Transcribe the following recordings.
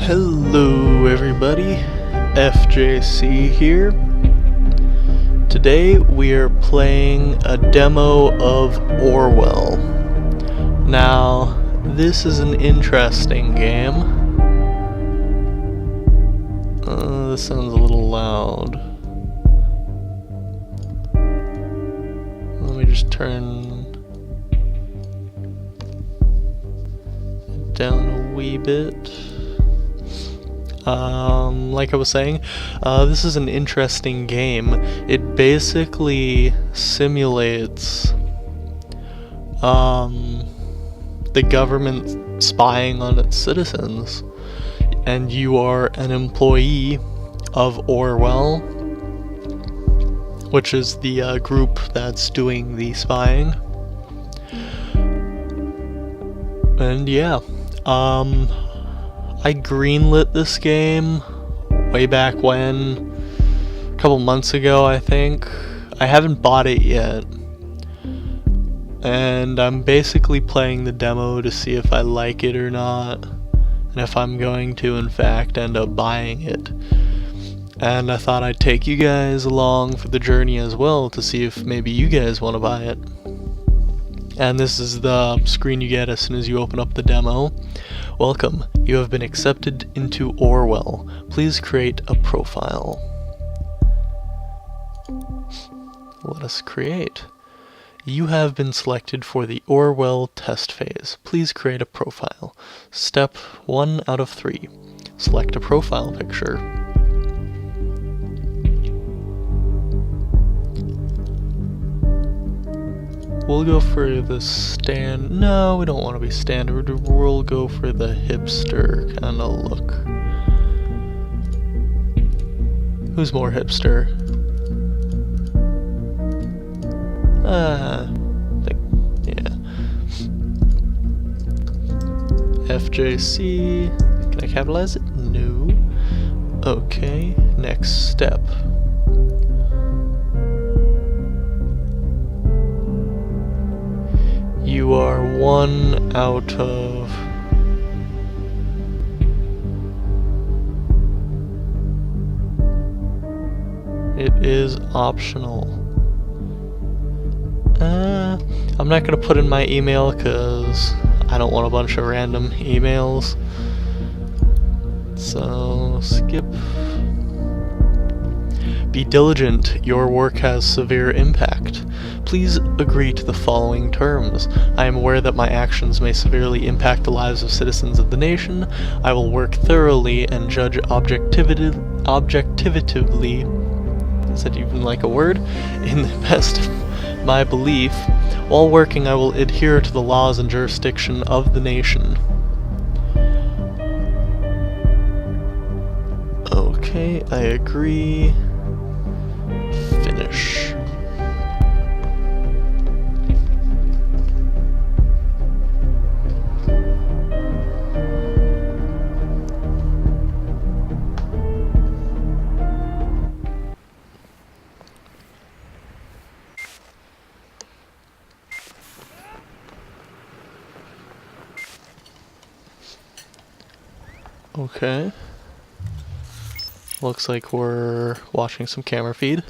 Hello everybody, FJC here. Today we are playing a demo of Orwell. Now, this is an interesting game. This sounds a little loud. Let me just turn it down a wee bit. Like I was saying, this is an interesting game. It basically simulates the government spying on its citizens, and you are an employee of Orwell, which is the group that's doing the spying. And yeah, I greenlit this game way back when, a couple months ago I think. I haven't bought it yet, and I'm basically playing the demo to see if I like it or not, and if I'm going to in fact end up buying it. And I thought I'd take you guys along for the journey as well to see if maybe you guys want to buy it. And this is the screen you get as soon as you open up the demo. Welcome, you have been accepted into Orwell. Please create a profile. Let us create. You have been selected for the Orwell test phase. Please create a profile. Step 1 out of 3. Select a profile picture. We'll go for the no, we don't want to be standard. We'll go for the hipster kind of look. Who's more hipster? Yeah. FJC. Can I capitalize it? No. Okay, next step. You are 1 out of... It is optional. I'm not gonna put in my email because I don't want a bunch of random emails. So, skip. Be diligent, your work has severe impact. Please agree to the following terms. I am aware that my actions may severely impact the lives of citizens of the nation. I will work thoroughly and judge objectively, is that even like a word? In the best of my belief. While working, I will adhere to the laws and jurisdiction of the nation. Okay, I agree. Finish. Okay. Looks like we're watching some camera feed.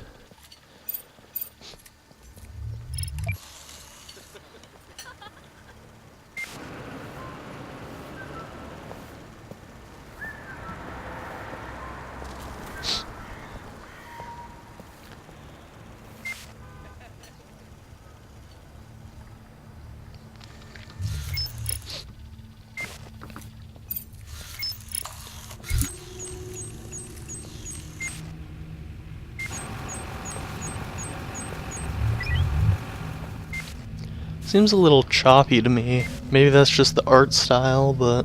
Seems a little choppy to me. Maybe that's just the art style, but...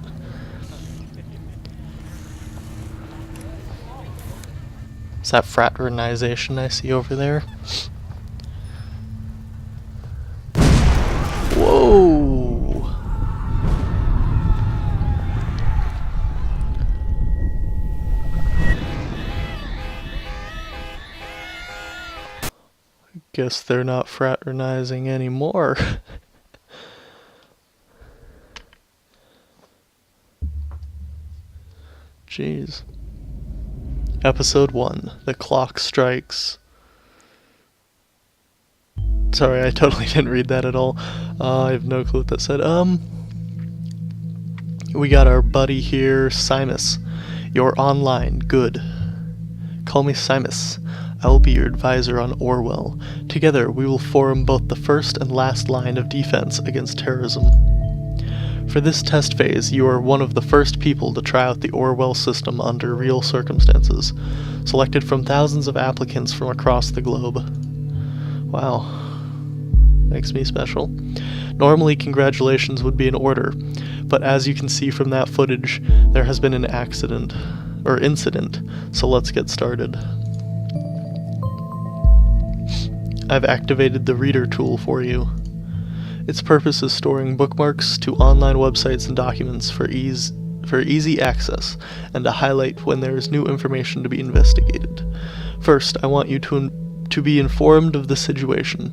Is that fraternization I see over there? Whoa! Guess they're not fraternizing anymore. Jeez. Episode 1. The Clock Strikes. Sorry, I totally didn't read that at all. I have no clue what that said. We got our buddy here, Simus. You're online. Good. Call me Simus. I will be your advisor on Orwell. Together, we will form both the first and last line of defense against terrorism. For this test phase, you are one of the first people to try out the Orwell system under real circumstances, selected from thousands of applicants from across the globe. Wow. Makes me special. Normally, congratulations would be in order, but as you can see from that footage, there has been an incident, so let's get started. I've activated the reader tool for you. Its purpose is storing bookmarks to online websites and documents for easy access, and to highlight when there is new information to be investigated. First, I want you to be informed of the situation.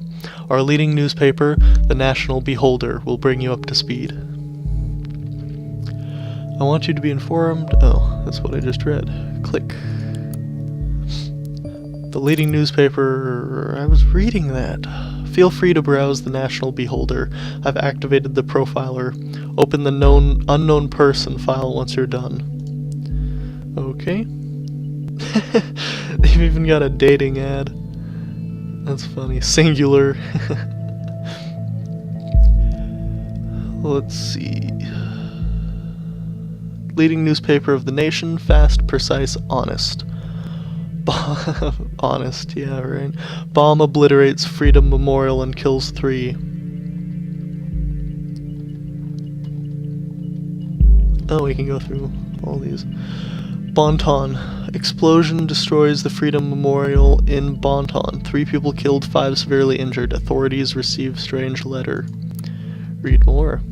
Our leading newspaper, the National Beholder, will bring you up to speed. I want you to be informed. Oh, that's what I just read. Click. The leading newspaper. I was reading that. Feel free to browse the National Beholder. I've activated the profiler. Open the unknown person file once you're done. Okay. They've even got a dating ad. That's funny. Singular. Let's see. Leading newspaper of the nation, fast, precise, honest. Honest, yeah, right. Bomb obliterates Freedom Memorial and kills 3. Oh, we can go through all these. Bonton. Explosion destroys the Freedom Memorial in Bonton. 3 people killed, 5 severely injured. Authorities receive strange letter. Read more.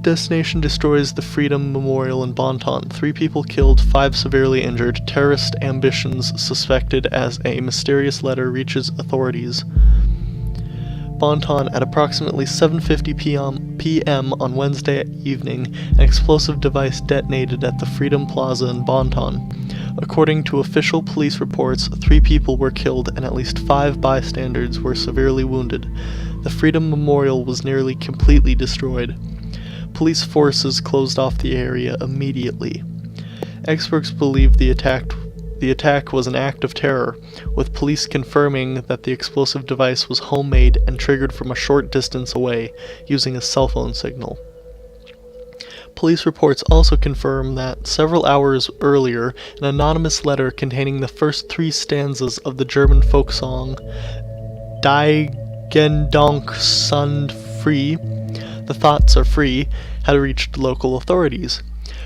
Destination destroys the Freedom Memorial in Bonton. 3 people killed, 5 severely injured. Terrorist ambitions suspected as a mysterious letter reaches authorities. Bonton at approximately 7:50 p.m. on Wednesday evening, an explosive device detonated at the Freedom Plaza in Bonton. According to official police reports, 3 people were killed and at least 5 bystanders were severely wounded. The Freedom Memorial was nearly completely destroyed. Police forces closed off the area immediately. Experts believe the attack was an act of terror, with police confirming that the explosive device was homemade and triggered from a short distance away, using a cell phone signal. Police reports also confirm that several hours earlier, an anonymous letter containing the first 3 stanzas of the German folk song Die Gedanken sind frei, the thoughts are free, had reached local authorities.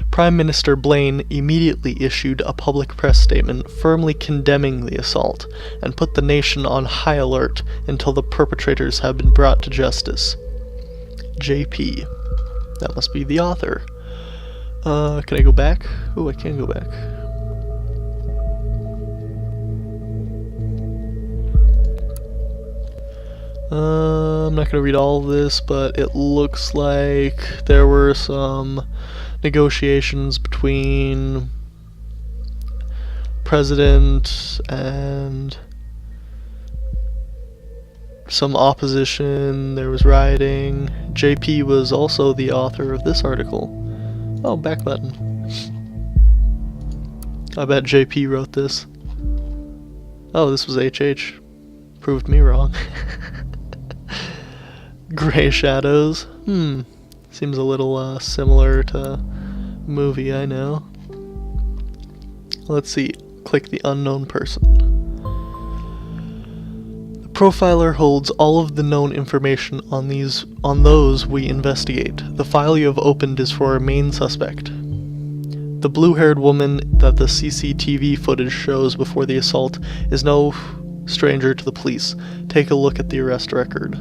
Prime Minister Blaine immediately issued a public press statement firmly condemning the assault, and put the nation on high alert until the perpetrators have been brought to justice. JP. That must be the author. Can I go back? Oh, I can go back. I'm not going to read all of this, but it looks like there were some negotiations between President and some opposition. There was rioting. JP was also the author of this article. Oh, back button. I bet JP wrote this. Oh, this was HH. Proved me wrong. Gray Shadows. Seems a little similar to movie I know. Let's see. Click the unknown person. The profiler holds all of the known information on those we investigate. The file you have opened is for our main suspect. The blue-haired woman that the CCTV footage shows before the assault is no stranger to the police. Take a look at the arrest record.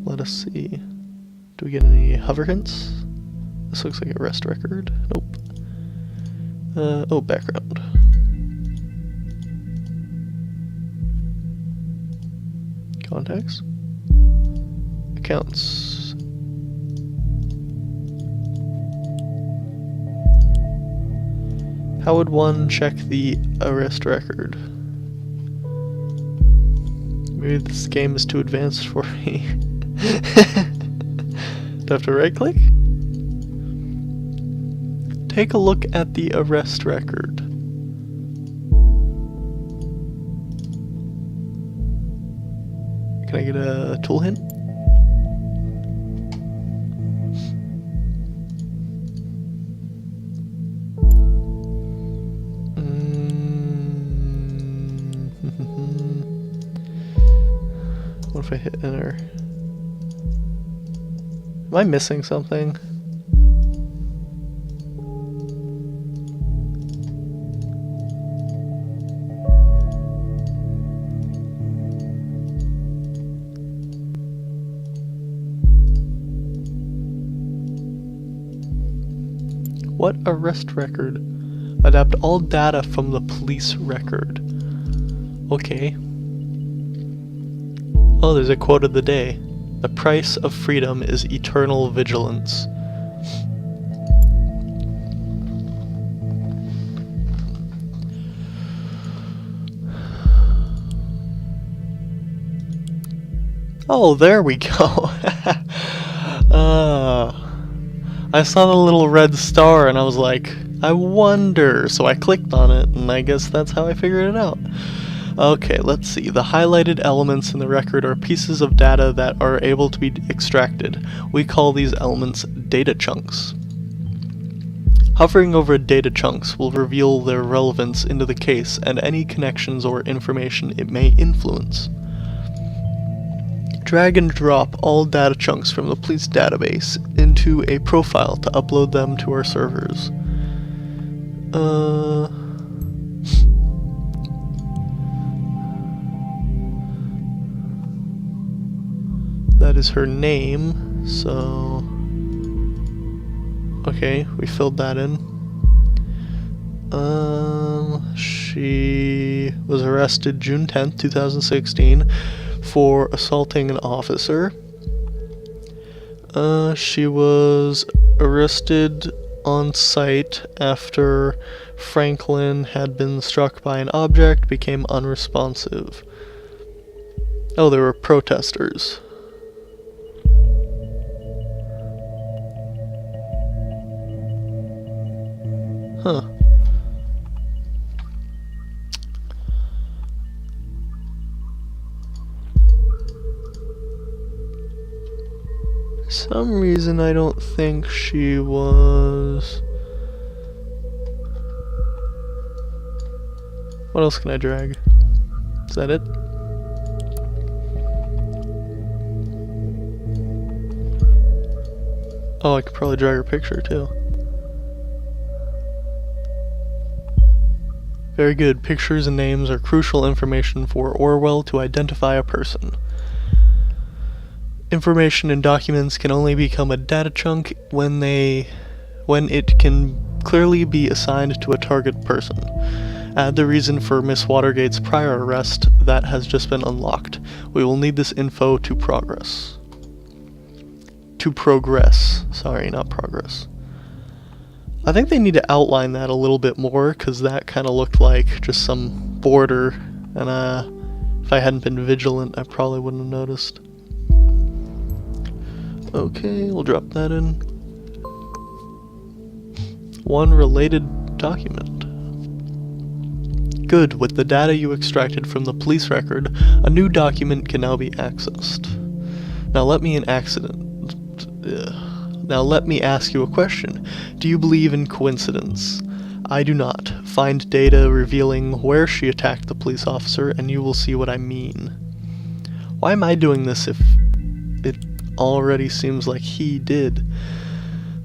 Let us see. Do we get any hover hints? This looks like a arrest record. Nope. Oh, background. Contacts. Accounts. How would one check the arrest record? Maybe this game is too advanced for me. Do I have to right click? Take a look at the arrest record. Can I get a tool hint? What if I hit enter? Am I missing something? What arrest record? Adapt all data from the police record. Okay. Oh, there's a quote of the day. The price of freedom is eternal vigilance. Oh, there we go. I saw the little red star and I was like, I wonder. So I clicked on it and I guess that's how I figured it out. Okay, let's see. The highlighted elements in the record are pieces of data that are able to be extracted. We call these elements data chunks. Hovering over data chunks will reveal their relevance into the case and any connections or information it may influence. Drag and drop all data chunks from the police database into a profile to upload them to our servers. That is her name, so... Okay, we filled that in. She was arrested June 10th, 2016 for assaulting an officer. She was arrested on site after Franklin had been struck by an object, became unresponsive. Oh, there were protesters. Huh. For some reason I don't think she was... What else can I drag? Is that it? Oh, I could probably drag her picture too. Very good. Pictures and names are crucial information for Orwell to identify a person. Information in documents can only become a data chunk when it can clearly be assigned to a target person. Add the reason for Miss Watergate's prior arrest that has just been unlocked. We will need this info to progress. Sorry, not progress. I think they need to outline that a little bit more, because that kind of looked like just some border, and if I hadn't been vigilant, I probably wouldn't have noticed. Okay, we'll drop that in. One related document. Good, with the data you extracted from the police record, a new document can now be accessed. Now let me ask you a question. Do you believe in coincidence? I do not. Find data revealing where she attacked the police officer and you will see what I mean. Why am I doing this if it already seems like he did?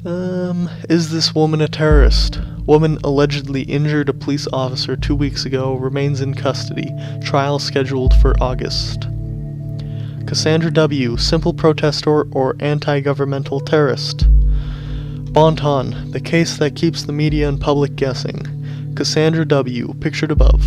Is this woman a terrorist? Woman allegedly injured a police officer 2 weeks ago, remains in custody. Trial scheduled for August. Cassandra W., simple protester or anti-governmental terrorist. Bonton, the case that keeps the media and public guessing. Cassandra W., pictured above.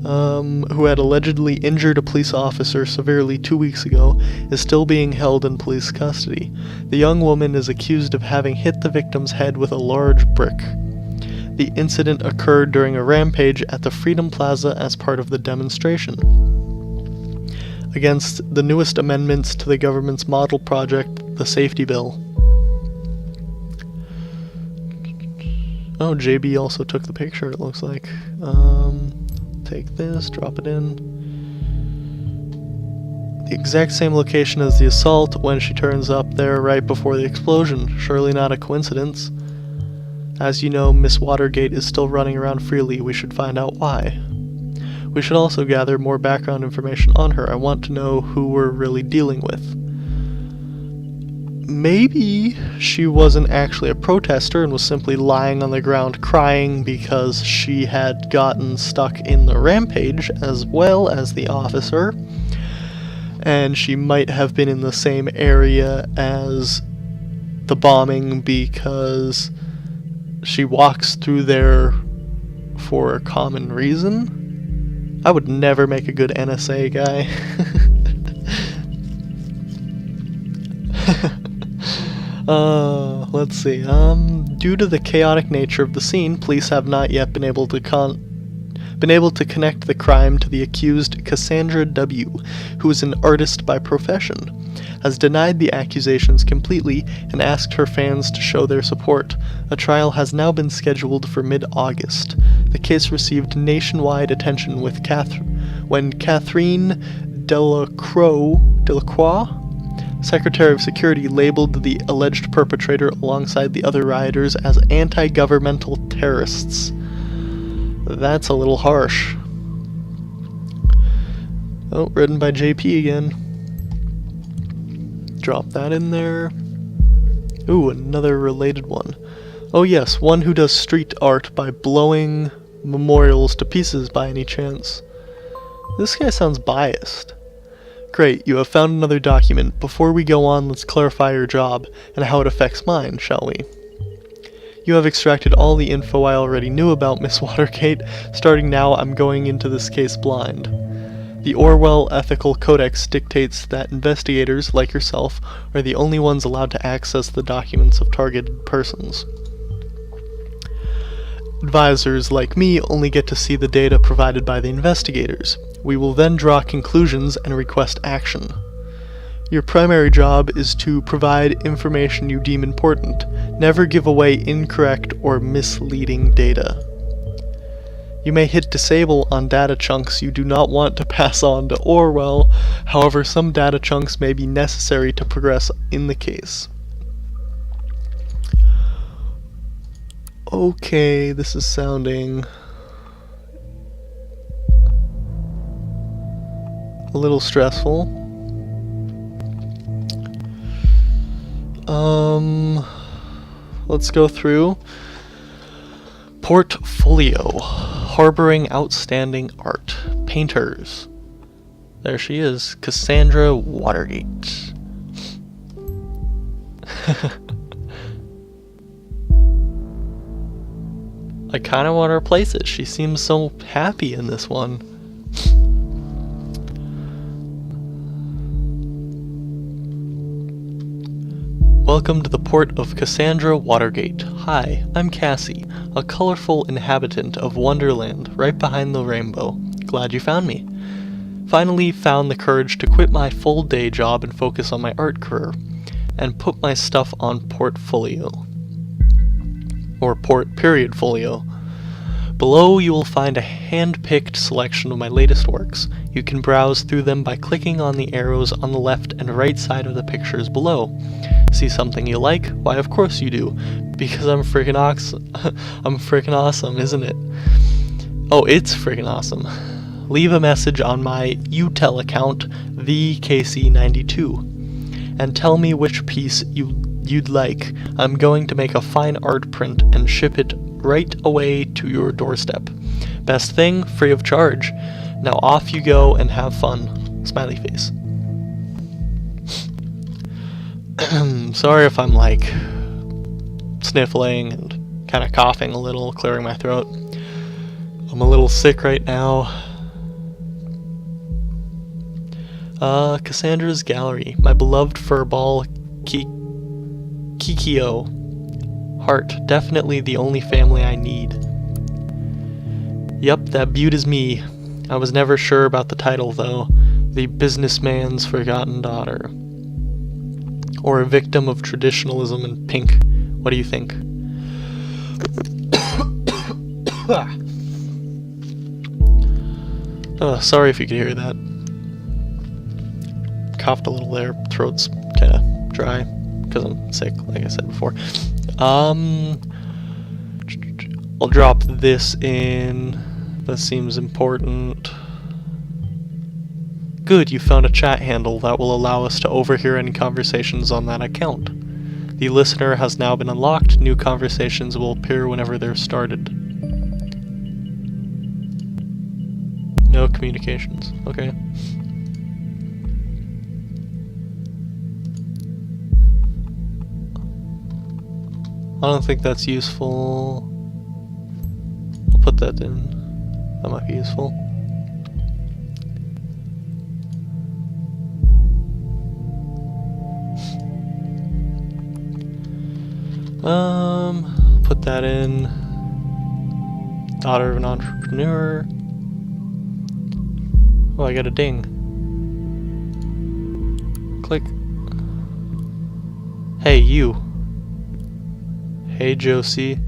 Who had allegedly injured a police officer severely 2 weeks ago, is still being held in police custody. The young woman is accused of having hit the victim's head with a large brick. The incident occurred during a rampage at the Freedom Plaza as part of the demonstration against the newest amendments to the government's model project, the Safety Bill. Oh, JB also took the picture, it looks like. Take this, drop it in. The exact same location as the assault when she turns up there right before the explosion. Surely not a coincidence. As you know, Miss Watergate is still running around freely. We should find out why. We should also gather more background information on her. I want to know who we're really dealing with. Maybe she wasn't actually a protester and was simply lying on the ground crying because she had gotten stuck in the rampage as well as the officer. And she might have been in the same area as the bombing because she walks through there for a common reason. I would never make a good NSA guy. Let's see. Due to the chaotic nature of the scene, police have not yet been able to connect the crime to the accused Cassandra W., who is an artist by profession, has denied the accusations completely and asked her fans to show their support. A trial has now been scheduled for mid-August. The case received nationwide attention when Catherine Delacroix, Secretary of Security, labeled the alleged perpetrator alongside the other rioters as anti-governmental terrorists. That's a little harsh. Oh, written by JP again. Drop that in there. Ooh, another related one. Oh yes, one who does street art by blowing memorials to pieces by any chance. This guy sounds biased. Great, you have found another document. Before we go on, let's clarify your job and how it affects mine, shall we? You have extracted all the info I already knew about Miss Watergate. Starting now, I'm going into this case blind. The Orwell Ethical Codex dictates that investigators, like yourself, are the only ones allowed to access the documents of targeted persons. Advisors, like me, only get to see the data provided by the investigators. We will then draw conclusions and request action. Your primary job is to provide information you deem important. Never give away incorrect or misleading data. You may hit disable on data chunks you do not want to pass on to Orwell. However, some data chunks may be necessary to progress in the case. Okay, this is sounding a little stressful. Let's go through. Portfolio. Harboring outstanding art. Painters. There she is, Cassandra Watergate. I kind of want to replace it. She seems so happy in this one. Welcome to the port of Cassandra Watergate. Hi, I'm Cassie, a colorful inhabitant of Wonderland right behind the rainbow. Glad you found me. Finally found the courage to quit my full day job and focus on my art career, and put my stuff on Portfolio. Or Folio. Below you will find a hand-picked selection of my latest works. You can browse through them by clicking on the arrows on the left and right side of the pictures below. See something you like? Why, of course you do. Because I'm freaking awesome, isn't it? Oh, it's freaking awesome. Leave a message on my UTEL account, VKC92, and tell me which piece you'd like. I'm going to make a fine art print and ship it right away to your doorstep. Best thing, free of charge. Now off you go and have fun. Smiley face. Sorry if I'm like sniffling and kind of coughing a little, clearing my throat. I'm a little sick right now. Cassandra's Gallery. My beloved furball Kikio Heart, definitely the only family I need. Yup, that beaut is me. I was never sure about the title, though. The businessman's forgotten daughter. Or a victim of traditionalism in pink. What do you think? Sorry if you could hear that. Coughed a little there. Throat's kind of dry because I'm sick, like I said before. I'll drop this in. That seems important. Good, you found a chat handle that will allow us to overhear any conversations on that account. The listener has now been unlocked. New conversations will appear whenever they're started. No communications. Okay. I don't think that's useful. I'll put that in. That might be useful. Put that in. Daughter of an entrepreneur. Oh, I got a ding. Click. Hey, you. Hey, Josie.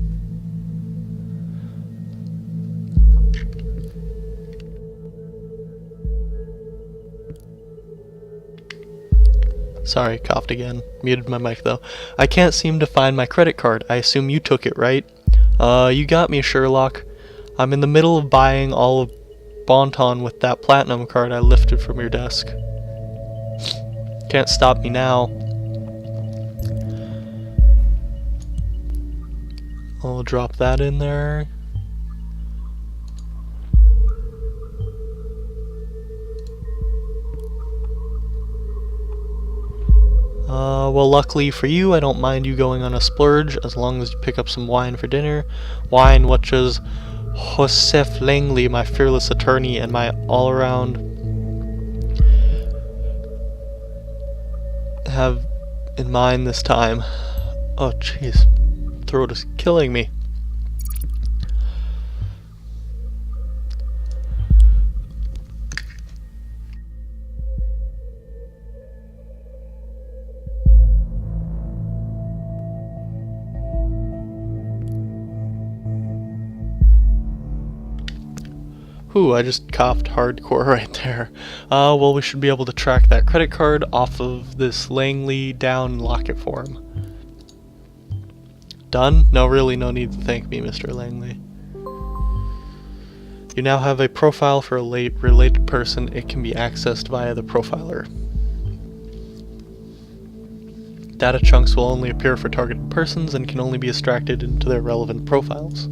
Sorry, coughed again. Muted my mic though. I can't seem to find my credit card. I assume you took it, right? You got me, Sherlock. I'm in the middle of buying all of Bonton with that platinum card I lifted from your desk. Can't stop me now. I'll drop that in there. Well, luckily for you, I don't mind you going on a splurge as long as you pick up some wine for dinner. Wine which is Joseph Langley, my fearless attorney and my all-around have in mind this time. Oh, jeez. Throat is killing me. Ooh, I just coughed hardcore right there. Well, we should be able to track that credit card off of this Langley down locket form. Done? No, really, no need to thank me, Mr. Langley. You now have a profile for a related person. It can be accessed via the profiler. Data chunks will only appear for targeted persons and can only be extracted into their relevant profiles.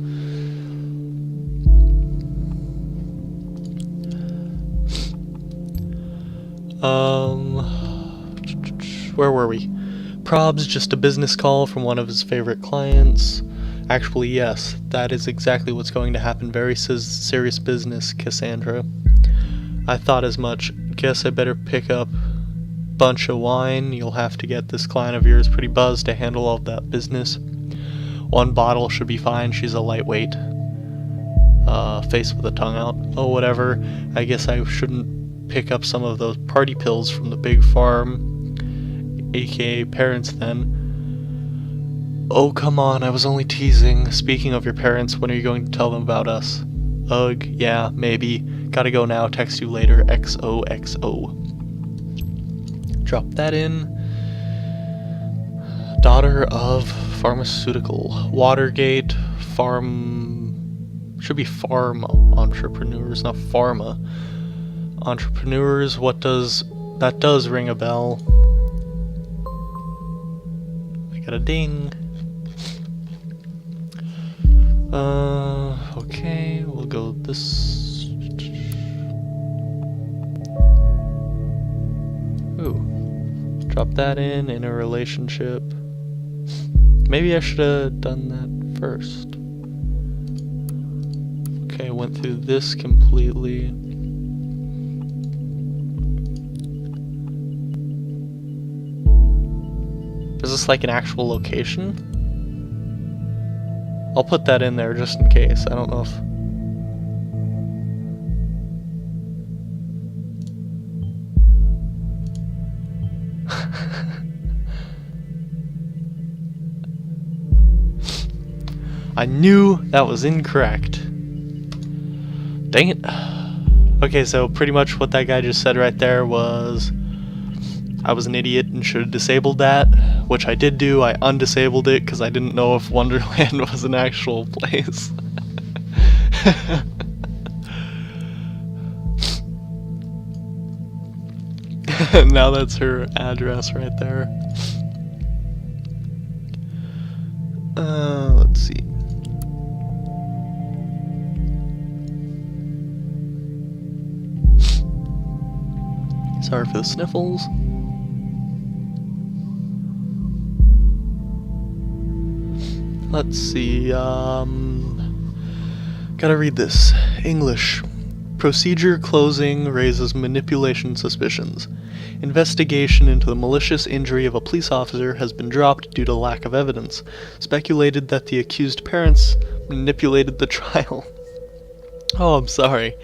Where were we? Prob's just a business call from one of his favorite clients. Actually, yes, that is exactly what's going to happen. Very serious business, Cassandra. I thought as much. Guess I better pick up a bunch of wine. You'll have to get this client of yours pretty buzzed to handle all of that business. One bottle should be fine. She's a lightweight. Face with a tongue out. Oh, whatever. I guess I shouldn't pick up some of those party pills from the big farm, aka parents then. Oh, come on, I was only teasing. Speaking of your parents, when are you going to tell them about us? Ugh, yeah, maybe. Gotta go now, text you later, XOXO. Drop that in. Daughter of pharmaceutical. Watergate, should be farm entrepreneurs, not pharma. Entrepreneurs, that does ring a bell. I got a ding. Okay, we'll go this. Ooh, drop that in a relationship. Maybe I should have done that first. Okay, went through this completely. Is this like an actual location? I'll put that in there just in case. I don't know if... I knew that was incorrect. Dang it. Okay, so pretty much what that guy just said right there was I was an idiot and should have disabled that, which I did do. I undisabled it because I didn't know if Wonderland was an actual place. Now that's her address right there. Let's see. Sorry for the sniffles. Let's see, gotta read this. English. Procedure closing raises manipulation suspicions. Investigation into the malicious injury of a police officer has been dropped due to lack of evidence. Speculated that the accused parents manipulated the trial. Oh, I'm sorry.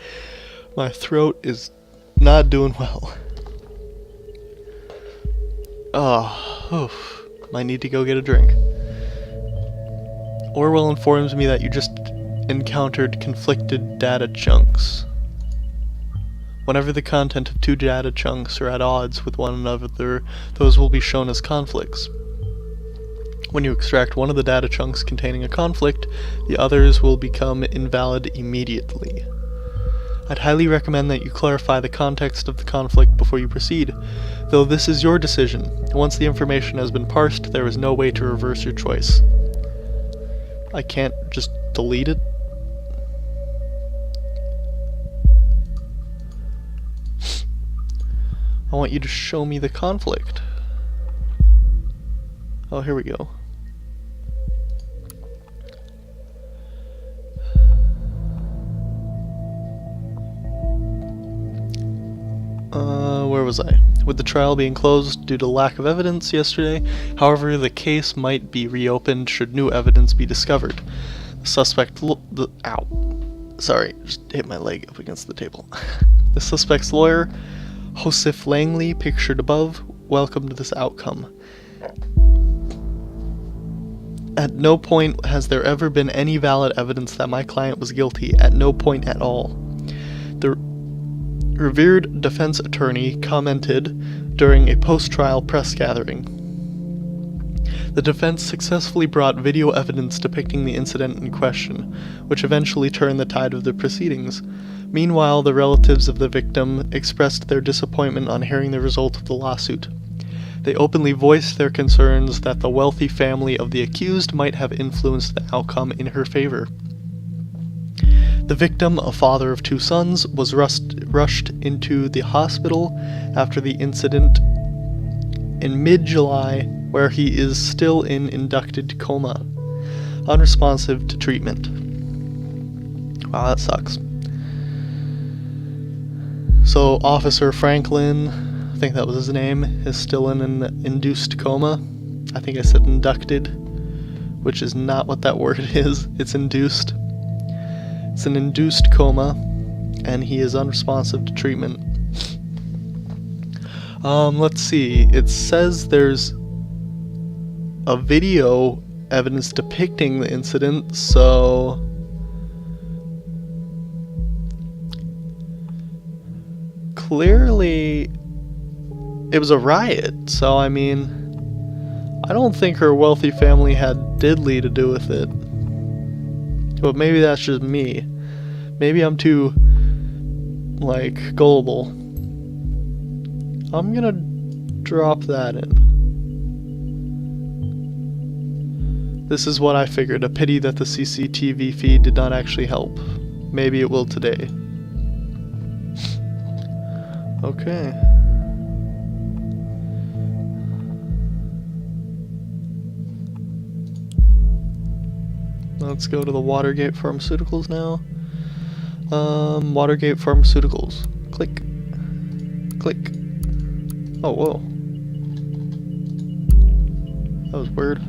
My throat is not doing well. Oh, oof. Might need to go get a drink. Orwell informs me that you just encountered conflicted data chunks. Whenever the content of two data chunks are at odds with one another, those will be shown as conflicts. When you extract one of the data chunks containing a conflict, the others will become invalid immediately. I'd highly recommend that you clarify the context of the conflict before you proceed, though this is your decision. Once the information has been parsed, there is no way to reverse your choice. I can't just delete it? I want you to show me the conflict. Oh, here we go. Where was I? With the trial being closed due to lack of evidence yesterday, however, the case might be reopened should new evidence be discovered. The suspect ow. Sorry, just hit my leg up against the table. The suspect's lawyer, Joseph Langley, pictured above, welcomed this outcome. At no point has there ever been any valid evidence that my client was guilty, at no point at all. The revered defense attorney commented during a post-trial press gathering. The defense successfully brought video evidence depicting the incident in question, which eventually turned the tide of the proceedings. Meanwhile, the relatives of the victim expressed their disappointment on hearing the result of the lawsuit. They openly voiced their concerns that the wealthy family of the accused might have influenced the outcome in her favor. The victim, a father of two sons, was rushed into the hospital after the incident in mid-July, where he is still in inducted coma, unresponsive to treatment. Wow, that sucks. So Officer Franklin, I think that was his name, is still in an induced coma. I think I said inducted, which is not what that word is. It's induced. It's an induced coma, and he is unresponsive to treatment. Let's see. It says there's a video evidence depicting the incident, so clearly it was a riot, so I mean, I don't think her wealthy family had diddly to do with it. But maybe that's just me. Maybe I'm too, like, gullible. I'm gonna drop that in. This is what I figured. A pity that the CCTV feed did not actually help. Maybe it will today. Okay. Let's go to the Watergate Pharmaceuticals now. Watergate Pharmaceuticals. Click. Click. Oh, whoa. That was weird.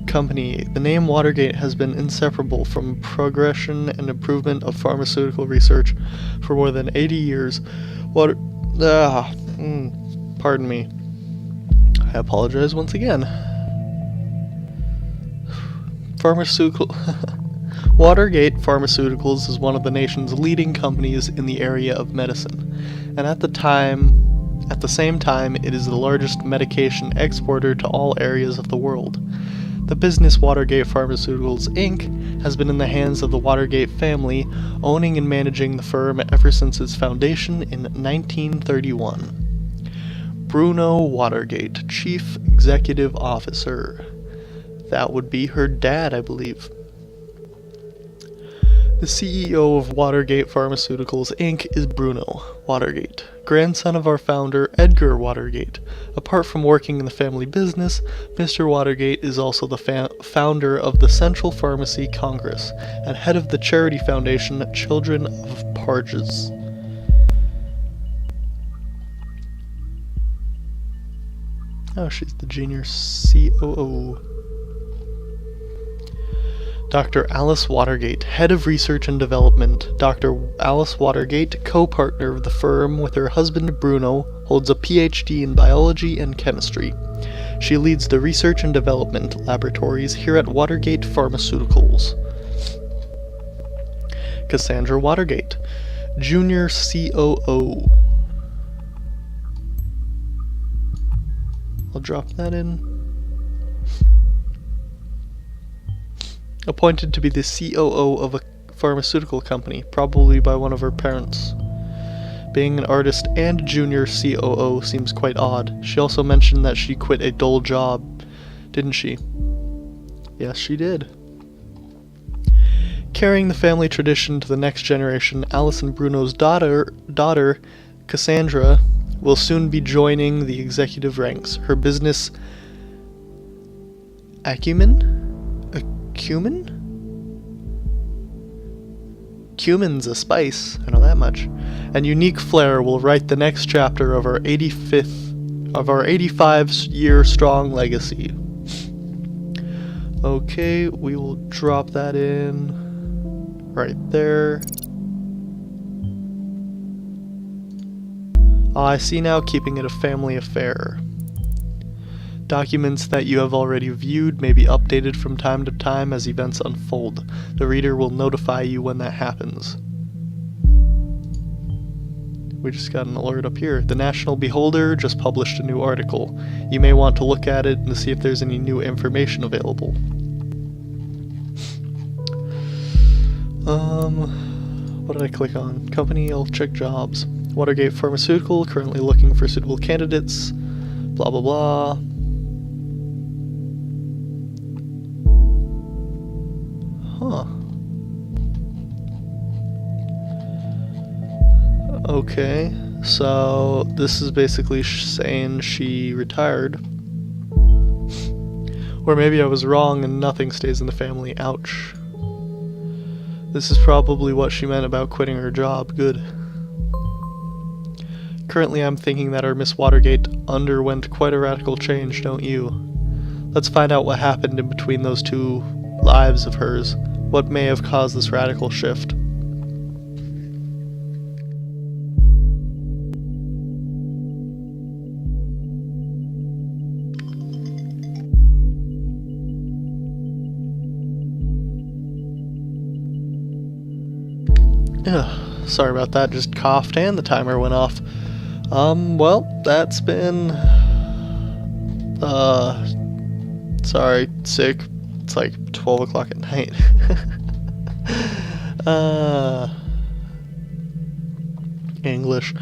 Company. The name Watergate has been inseparable from progression and improvement of pharmaceutical research for more than 80 years. Pardon me. I apologize once again. Watergate Pharmaceuticals is one of the nation's leading companies in the area of medicine, and at the same time, it is the largest medication exporter to all areas of the world. The business Watergate Pharmaceuticals Inc. has been in the hands of the Watergate family, owning and managing the firm ever since its foundation in 1931. Bruno Watergate, Chief Executive Officer. That would be her dad, I believe. The CEO of Watergate Pharmaceuticals Inc. is Bruno Watergate, grandson of our founder Edgar Watergate. Apart from working in the family business, Mr. Watergate is also the founder of the Central Pharmacy Congress and head of the charity foundation Children of Parges. Oh, she's the junior COO. Dr. Alice Watergate, Head of Research and Development. Dr. Alice Watergate, co-partner of the firm with her husband Bruno, holds a PhD in biology and chemistry. She leads the research and development laboratories here at Watergate Pharmaceuticals. Cassandra Watergate, Junior COO. I'll drop that in. Appointed to be the COO of a pharmaceutical company, probably by one of her parents. Being an artist and junior COO seems quite odd. She also mentioned that she quit a dull job, didn't she? Yes, she did. Carrying the family tradition to the next generation, Alice and Bruno's daughter, Cassandra, will soon be joining the executive ranks. Her business acumen? Cumin's a spice, I know that much. And unique flair will write the next chapter of our 85-year strong legacy. Okay, we will drop that in right there. I see now, keeping it a family affair. Documents that you have already viewed may be updated from time to time as events unfold. The reader will notify you when that happens. We just got an alert up here. The National Beholder just published a new article. You may want to look at it and see if there's any new information available. What did I click on? Company, I'll check jobs. Watergate Pharmaceutical, currently looking for suitable candidates. Blah blah blah. Huh. Okay, so this is basically saying she retired. Or maybe I was wrong and nothing stays in the family. Ouch. This is probably what she meant about quitting her job. Good. Currently I'm thinking that our Miss Watergate underwent quite a radical change, don't you? Let's find out what happened in between those two lives of hers. What may have caused this radical shift? Sorry about that, just coughed and the timer went off. Well, that's been... sorry, sick. It's like 12 o'clock at night. English.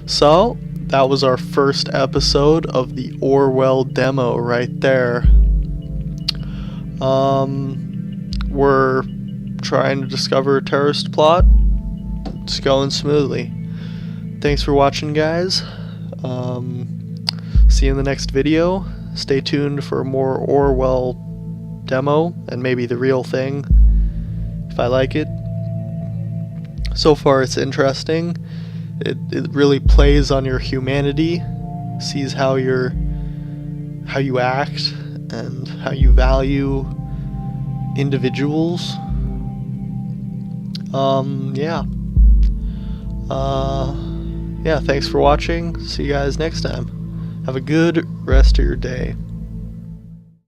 So, that was our first episode of the Orwell demo right there. We're trying to discover a terrorist plot. It's going smoothly. Thanks for watching, guys. See you in the next video. Stay tuned for more Orwell demo and maybe the real thing if I like it. So far it's interesting. It really plays on your humanity, sees how you act, and how you value individuals. Yeah. Yeah, thanks for watching. See you guys next time. Have a good rest of your day.